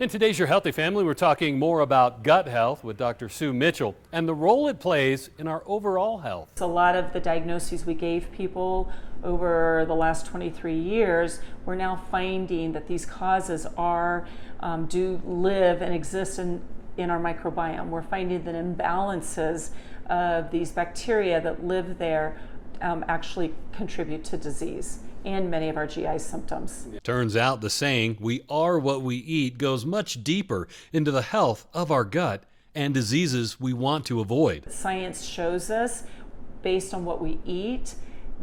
In today's Your Healthy Family, we're talking more about gut health with Dr. Sue Mitchell and the role it plays in our overall health. A lot of the diagnoses we gave people over the last 23 years, we're now finding that these causes do live and exist in our microbiome. We're finding that imbalances of these bacteria that live there actually contribute to disease and many of our GI symptoms. Turns out the saying, "we are what we eat," goes much deeper into the health of our gut and diseases we want to avoid. Science shows us, based on what we eat,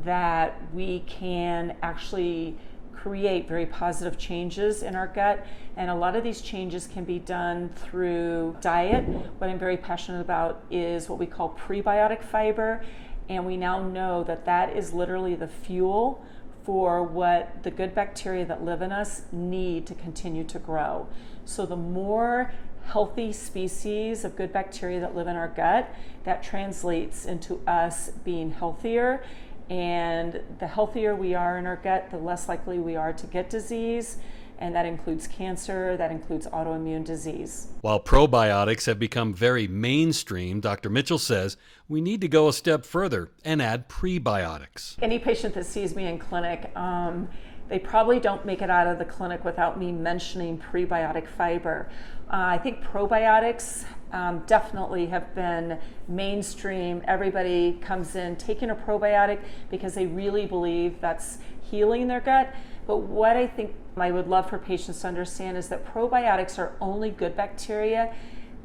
that we can actually create very positive changes in our gut, and a lot of these changes can be done through diet. What I'm very passionate about is what we call prebiotic fiber, and we now know that that is literally the fuel for what the good bacteria that live in us need to continue to grow. So the more healthy species of good bacteria that live in our gut, that translates into us being healthier. And the healthier we are in our gut, the less likely we are to get disease. And that includes cancer, that includes autoimmune disease. While probiotics have become very mainstream, Dr. Mitchell says we need to go a step further and add prebiotics. Any patient that sees me in clinic, they probably don't make it out of the clinic without me mentioning prebiotic fiber. I think probiotics definitely have been mainstream. Everybody comes in taking a probiotic because they really believe that's healing their gut. But what I think I would love for patients to understand is that probiotics are only good bacteria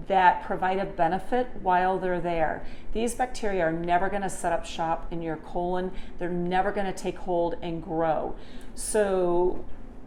that provide a benefit while they're there. These bacteria are never going to set up shop in your colon. They're never going to take hold and grow. So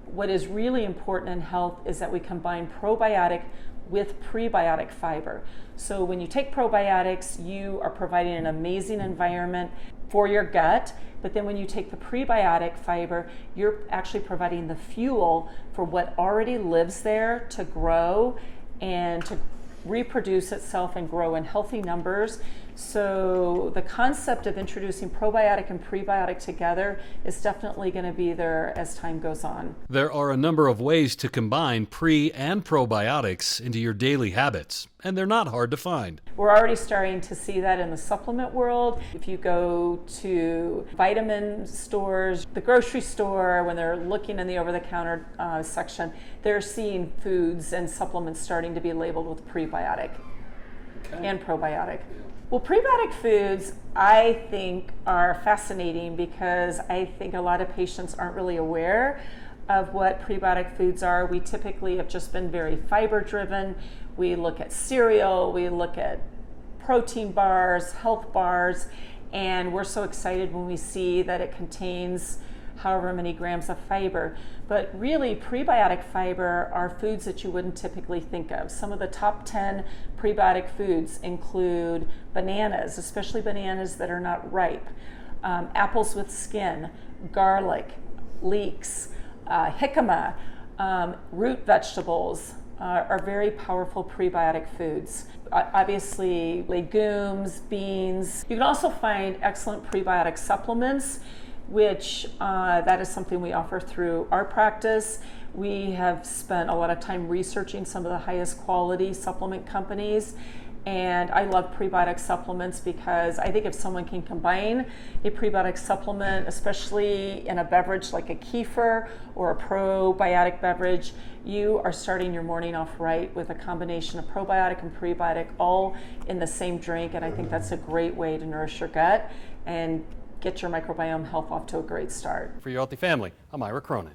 what is really important in health is that we combine probiotic with prebiotic fiber. So when you take probiotics, you are providing an amazing environment for your gut, but then when you take the prebiotic fiber, you're actually providing the fuel for what already lives there to grow and to reproduce itself and grow in healthy numbers. So the concept of introducing probiotic and prebiotic together is definitely going to be there as time goes on. There are a number of ways to combine pre and probiotics into your daily habits, and they're not hard to find. We're already starting to see that in the supplement world. If you go to vitamin stores, the grocery store, when they're looking in the over-the-counter section, they're seeing foods and supplements starting to be labeled with prebiotic and probiotic. Well, prebiotic foods, I think, are fascinating because I think a lot of patients aren't really aware of what prebiotic foods are. We typically have just been very fiber driven. We look at cereal, we look at protein bars, health bars, and we're so excited when we see that it contains however many grams of fiber. But really, prebiotic fiber are foods that you wouldn't typically think of. Some of the top 10 prebiotic foods include bananas, especially bananas that are not ripe, apples with skin, garlic, leeks, jicama, root vegetables are very powerful prebiotic foods. Obviously, legumes, beans. You can also find excellent prebiotic supplements, which that is something we offer through our practice. We have spent a lot of time researching some of the highest quality supplement companies, and I love prebiotic supplements because I think if someone can combine a prebiotic supplement, especially in a beverage like a kefir or a probiotic beverage, you are starting your morning off right with a combination of probiotic and prebiotic all in the same drink, and I think that's a great way to nourish your gut and get your microbiome health off to a great start. For Your Healthy Family, I'm Ira Cronin.